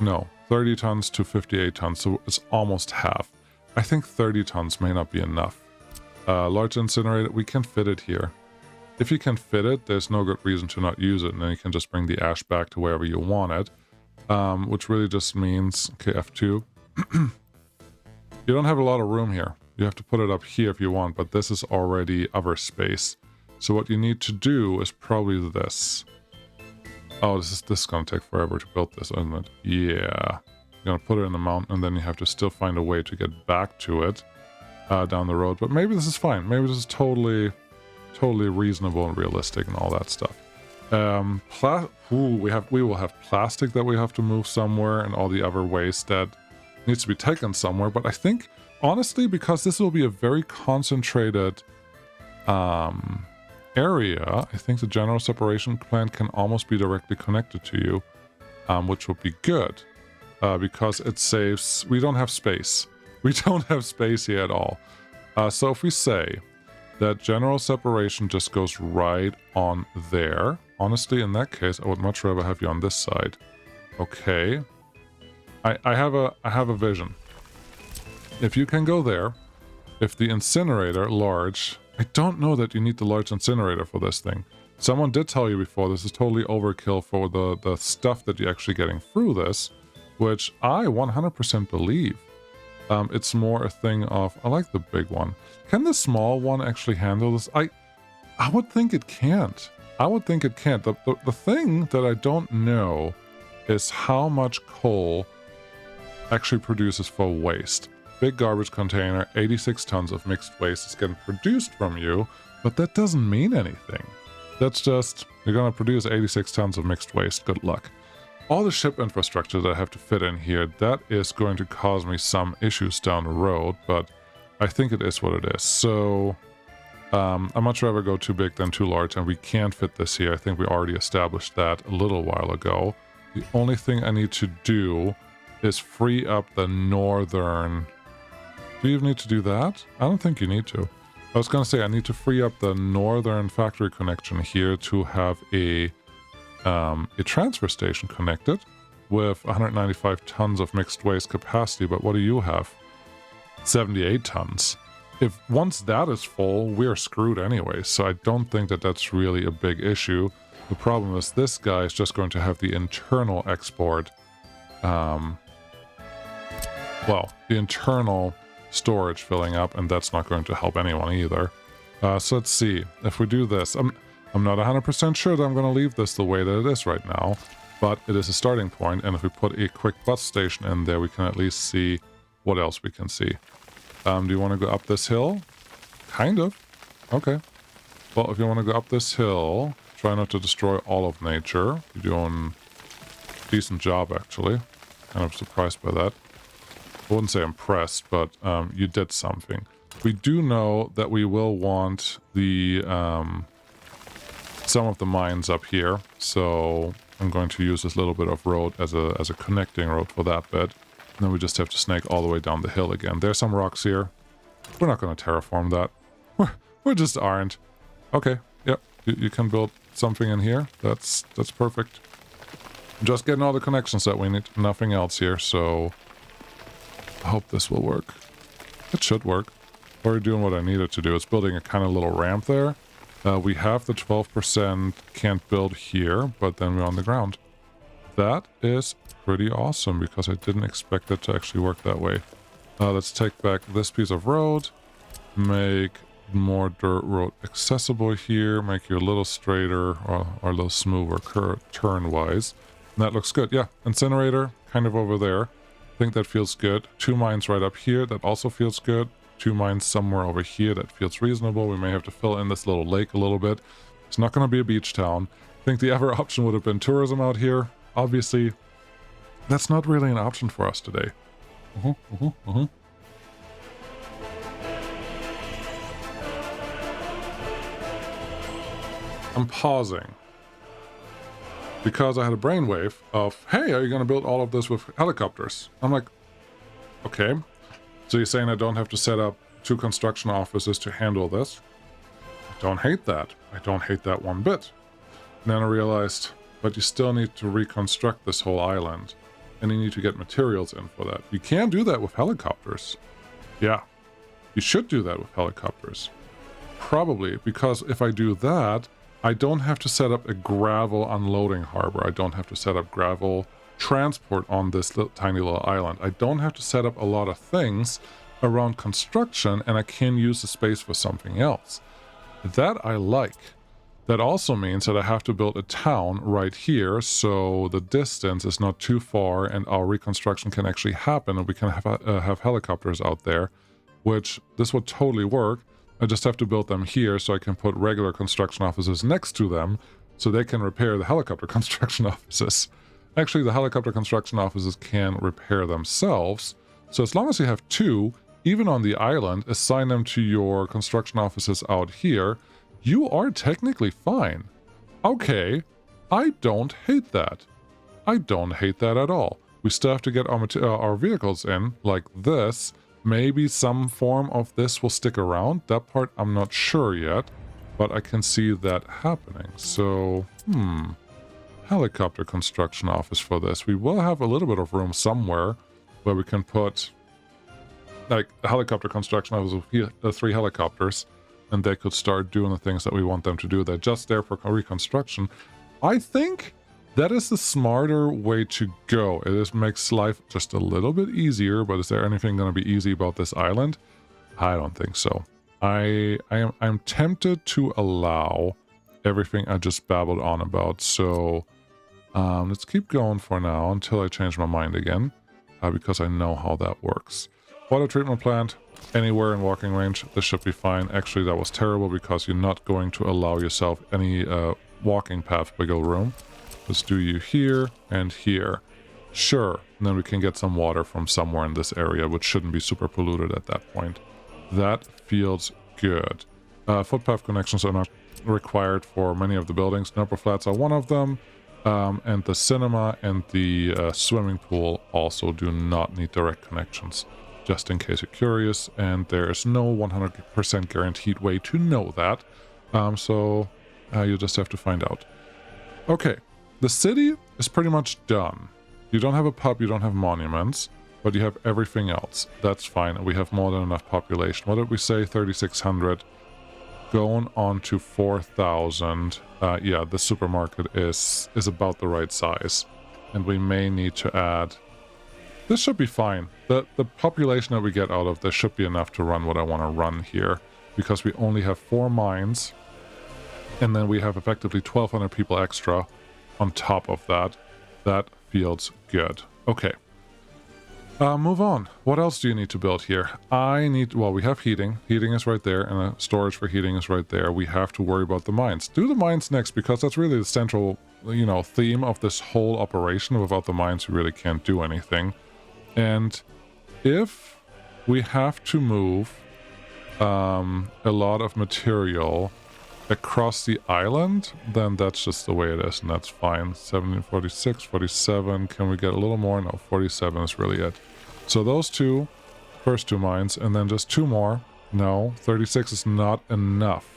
No, 30 tons to 58 tons. So it's almost half. I think 30 tons may not be enough. Large incinerator, we can fit it here. If you can fit it, there's no good reason to not use it, and then you can just bring the ash back to wherever you want it, which really just means, okay, F2. You don't have a lot of room here. You have to put it up here if you want, but this is already other space. So what you need to do is probably this. Oh, this is going to take forever to build this, isn't it? Yeah. You're going to put it in the mountain, and then you have to still find a way to get back to it down the road. But maybe this is fine. Maybe this is totally reasonable and realistic and all that stuff. We will have plastic that we have to move somewhere, and all the other waste that needs to be taken somewhere. But I think, honestly, because this will be a very concentrated area, I think the general separation plant can almost be directly connected to you, which would be good, because it saves... We don't have space. We don't have space here at all. So if we say that general separation just goes right on there. Honestly, in that case, I would much rather have you on this side. Okay. I have a vision. If you can go there, if the incinerator, large... I don't know that you need the large incinerator for this thing. Someone did tell you before this is totally overkill for the stuff that you're actually getting through this, which I 100% believe. It's more a thing of, I like the big one. Can the small one actually handle this? I would think it can't. I would think it can't. The thing that I don't know is how much coal actually produces for waste. Big garbage container, 86 tons of mixed waste is getting produced from you, but that doesn't mean anything. That's just, you're gonna produce 86 tons of mixed waste, good luck. All the ship infrastructure that I have to fit in here, that is going to cause me some issues down the road, but I think it is what it is. So I'd much rather go too big than too large, and we can't fit this here. I think we already established that a little while ago. The only thing I need to do is free up the northern... Do you even need to do that? I don't think you need to. I was going to say I need to free up the northern factory connection here to have a transfer station connected with 195 tons of mixed waste capacity, but what do you have? 78 tons. If once that is full, we're screwed anyway, so I don't think that that's really a big issue. The problem is this guy is just going to have the internal export, well, the internal storage filling up, and that's not going to help anyone either. So let's see. If we do this, I'm not 100% sure that I'm going to leave this the way that it is right now, but it is a starting point, and if we put a quick bus station in there, we can at least see what else we can see. Do you want to go up this hill? Kind of. Okay. Well, if you want to go up this hill, try not to destroy all of nature. You're doing a decent job, actually. Kind of surprised by that. I wouldn't say impressed, but you did something. We do know that we will want the some of the mines up here, so I'm going to use this little bit of road as a connecting road for that bit. And then we just have to snake all the way down the hill again. There's some rocks here. We're not going to terraform that. We just aren't. Okay, yep, you can build something in here. That's perfect. Just getting all the connections that we need. Nothing else here, so I hope this will work. It should work. already doing what I needed to do. It's building a kind of little ramp there. We have the 12% can't build here, but then we're on the ground. That is pretty awesome because I didn't expect it to actually work that way. Let's take back this piece of road, make more dirt road accessible here, make you a little straighter or a little smoother turn-wise. And that looks good. Yeah, incinerator kind of over there. I think that feels good. 2 mines right up here. That also feels good. 2 mines somewhere over here. That feels reasonable. We may have to fill in this little lake a little bit. It's not going to be a beach town. I think the other option would have been tourism out here. Obviously, that's not really an option for us today. I'm pausing because I had a brainwave of, hey, are you going to build all of this with helicopters? I'm like, okay. So you're saying I don't have to set up 2 construction offices to handle this? I don't hate that. I don't hate that one bit. And then I realized, but you still need to reconstruct this whole island. And you need to get materials in for that. You can do that with helicopters. Yeah, you should do that with helicopters. Probably, because if I do that, I don't have to set up a gravel unloading harbor. I don't have to set up gravel transport on this tiny little island. I don't have to set up a lot of things around construction, and I can use the space for something else. That I like. That also means that I have to build a town right here, so the distance is not too far and our reconstruction can actually happen, and we can have helicopters out there, which this would totally work. I just have to build them here so I can put regular construction offices next to them so they can repair the helicopter construction offices. Actually, the helicopter construction offices can repair themselves. So as long as you have 2, even on the island, assign them to your construction offices out here, you are technically fine. Okay, I don't hate that. I don't hate that at all. We still have to get our vehicles in, like this. Maybe some form of this will stick around. That part I'm not sure yet, but I can see that happening. So, helicopter construction office for this. We will have a little bit of room somewhere where we can put like a helicopter construction office with 3 helicopters, and they could start doing the things that we want them to do. They're just there for reconstruction. I think that is the smarter way to go. It just makes life just a little bit easier, but is there anything going to be easy about this island? I don't think so. I'm tempted to allow everything I just babbled on about. So let's keep going for now until I change my mind again, because I know how that works. Water treatment plant, anywhere in walking range, this should be fine. Actually, that was terrible because you're not going to allow yourself any walking path wiggle room. Let's do you here and here. Sure, and then we can get some water from somewhere in this area, which shouldn't be super polluted at that point. That feels good. Footpath connections are not required for many of the buildings. Nopper Flats are one of them. And the cinema and the swimming pool also do not need direct connections, just in case you're curious. And there is no 100% guaranteed way to know that. So you just have to find out. Okay. The city is pretty much done. You don't have a pub, you don't have monuments, but you have everything else. That's fine. We have more than enough population. What did we say? 3,600. Going on to 4,000. Yeah, the supermarket is about the right size. And we may need to add... This should be fine. The population that we get out of this should be enough to run what I want to run here. Because we only have 4 mines. And then we have effectively 1,200 people extra on top of that. That feels good. Okay. Move on. What else do you need to build here? Well, we have heating. Heating is right there, and a storage for heating is right there. We have to worry about the mines. Do the mines next, because that's really the central, theme of this whole operation. Without the mines, we really can't do anything. And if we have to move a lot of material across the island, then that's just the way it is, and that's fine. 1746, 47. Can we get a little more? No, 47 is really it. So those first 2 mines, and then just 2 more. No, 36 is not enough.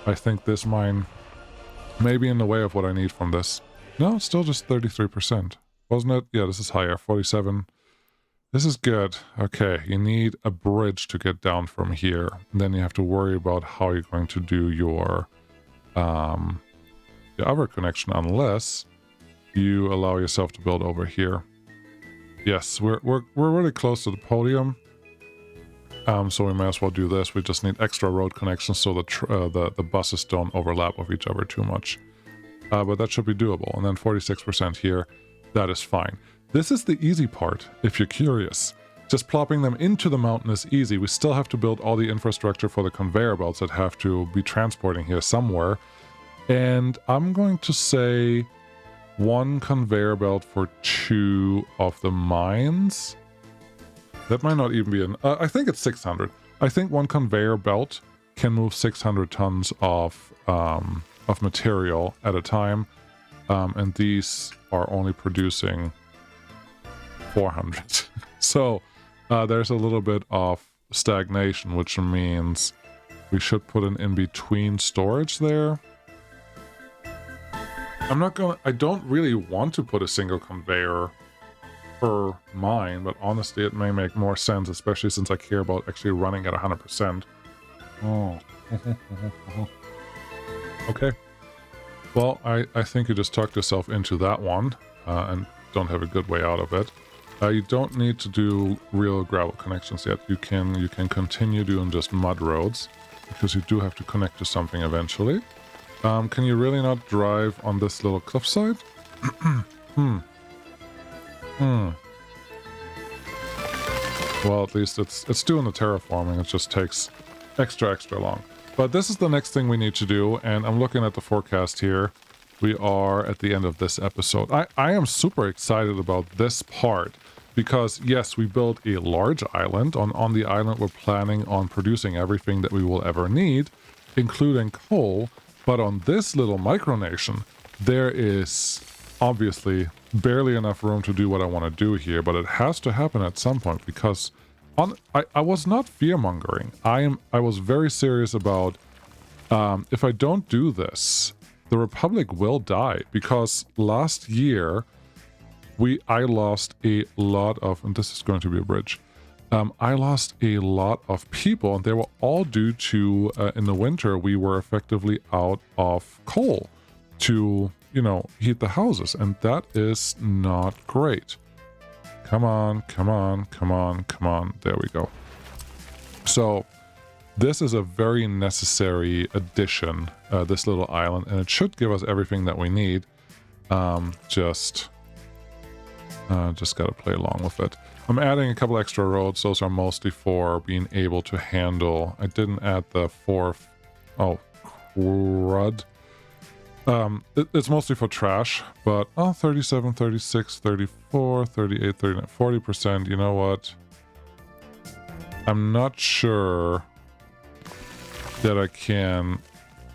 I think this mine may be in the way of what I need from this. No, it's still just 33%. Wasn't it? Yeah, this is higher. 47. This is good. Okay, you need a bridge to get down from here. And then you have to worry about how you're going to do your other connection, unless you allow yourself to build over here. Yes, we're really close to the podium. So we may as well do this. We just need extra road connections so the buses don't overlap with each other too much. But that should be doable. And then 46% here, that is fine. This is the easy part, if you're curious. Just plopping them into the mountain is easy. We still have to build all the infrastructure for the conveyor belts that have to be transporting here somewhere. And I'm going to say 1 conveyor belt for 2 of the mines. That might not even be an... I think it's 600. I think 1 conveyor belt can move 600 tons of material at a time. And these are only producing 400. So there's a little bit of stagnation, which means we should put an in-between storage there. I don't really want to put a single conveyor per mine, but honestly it may make more sense, especially since I care about actually running at 100%. Oh. Okay. Well, I think you just talked yourself into that one, and don't have a good way out of it. You don't need to do real gravel connections yet. You can continue doing just mud roads, because you do have to connect to something eventually. Can you really not drive on this little cliffside? Well, at least it's doing the terraforming. It just takes extra long. But this is the next thing we need to do, and I'm looking at the forecast here. We are at the end of this episode. I am super excited about this part, because yes, we built a large island. On the island, we're planning on producing everything that we will ever need, including coal. But on this little micronation, there is obviously barely enough room to do what I want to do here, but it has to happen at some point, because I was not fear-mongering. I was very serious about if I don't do this, the Republic will die, because last year I lost a lot of, and this is going to be a bridge, I lost a lot of people, and they were all due to, in the winter, we were effectively out of coal to, heat the houses, and that is not great. Come on. There we go. So this is a very necessary addition, this little island, and it should give us everything that we need. Just gotta play along with it. I'm adding a couple extra roads. Those are mostly for being able to handle... I didn't add the fourth... Oh, crud. It's mostly for trash, but 37, 36, 34, 38, 39, 40%. You know what? I'm not sure that I can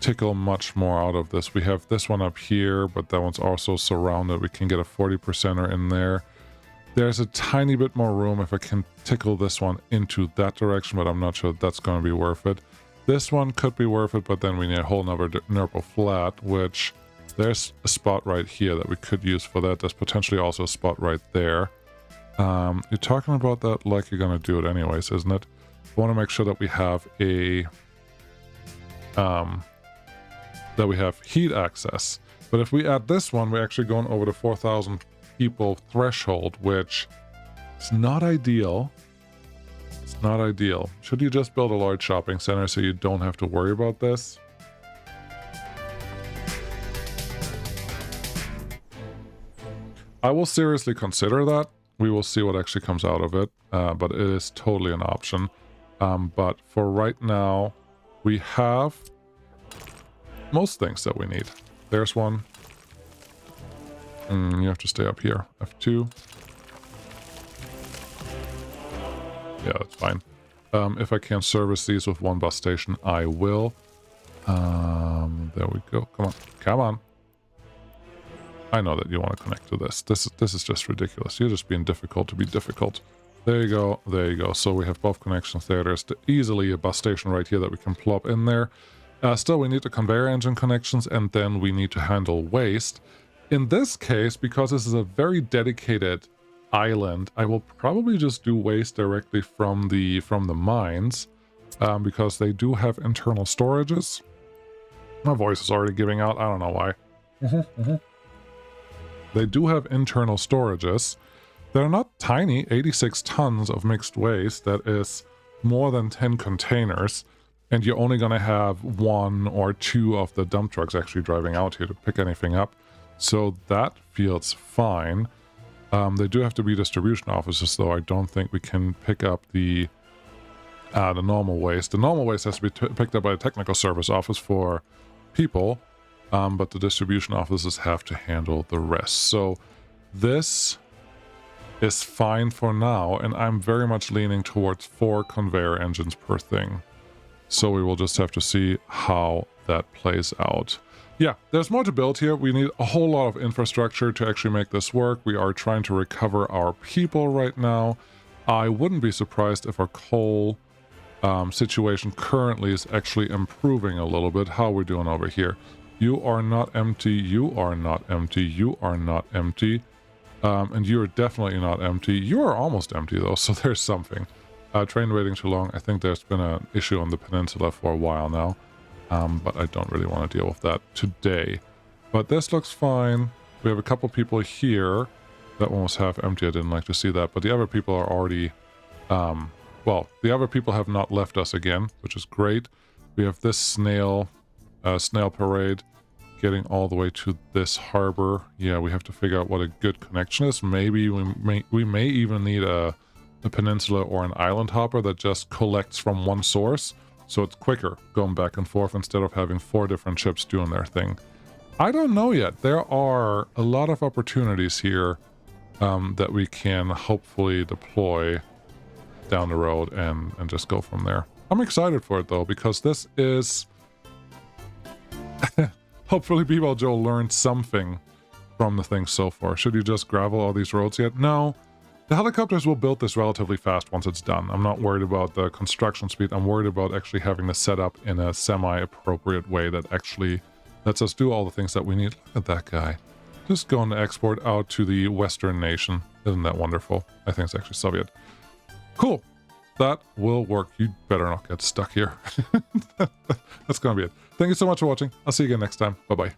tickle much more out of this. We have this one up here, but that one's also surrounded. We can get a 40%er in there. There's a tiny bit more room if I can tickle this one into that direction, but I'm not sure that's going to be worth it. This one could be worth it, but then we need a whole nother Nurple flat, which there's a spot right here that we could use for that. There's potentially also a spot right there. You're talking about that like you're going to do it anyways, isn't it? I want to make sure that we have a... that we have heat access. But if we add this one, we're actually going over the 4,000 people threshold, which is not ideal. It's not ideal. Should you just build a large shopping center so you don't have to worry about this? I will seriously consider that. We will see what actually comes out of it, but it is totally an option. But for right now, we have most things that we need. There's one. You have to stay up here. F2. Yeah, that's fine. If I can service these with one bus station, I will. There we go. Come on. I know that you want to connect to this. This is just ridiculous. You're just being difficult to be difficult. There you go. So we have both connections there. There's easily a bus station right here that we can plop in there. Still, we need the conveyor engine connections, and then we need to handle waste. In this case, because this is a very dedicated island, I will probably just do waste directly from the mines, because they do have internal storages. My voice is already giving out. I don't know why. They do have internal storages. They're not tiny. 86 tons of mixed waste. That is more than 10 containers. And you're only going to have 1 or 2 of the dump trucks actually driving out here to pick anything up. So that feels fine. They do have to be distribution offices, though. I don't think we can pick up the normal waste. The normal waste has to be picked up by a technical service office for people, but the distribution offices have to handle the rest. So this is fine for now, and I'm very much leaning towards 4 conveyor engines per thing. So we will just have to see how that plays out. Yeah, there's more to build here. We need a whole lot of infrastructure to actually make this work. We are trying to recover our people right now. I wouldn't be surprised if our coal situation currently is actually improving a little bit. How are we doing over here? You are not empty. You are not empty. You are not empty. And you're definitely not empty. You are almost empty, though, so there's something. Train waiting too long. I think there's been an issue on the peninsula for a while now. But I don't really want to deal with that today. But this looks fine. We have a couple people here. That one was half empty. I didn't like to see that. But the other people are already... well, the other people have not left us again, which is great. We have this snail parade getting all the way to this harbor. Yeah, we have to figure out what a good connection is. Maybe we may even need a peninsula or an island hopper that just collects from one source. So it's quicker going back and forth instead of having 4 different ships doing their thing. I don't know yet. There are a lot of opportunities here that we can hopefully deploy down the road and just go from there. I'm excited for it, though, because this is... hopefully B-Ball Joe learned something from the thing so far. Should you just gravel all these roads yet? No. The helicopters will build this relatively fast once it's done. I'm not worried about the construction speed. I'm worried about actually having this set up in a semi-appropriate way that actually lets us do all the things that we need. Look at that guy. Just going to export out to the Western nation. Isn't that wonderful? I think it's actually Soviet. Cool. That will work. You better not get stuck here. That's going to be it. Thank you so much for watching. I'll see you again next time. Bye-bye.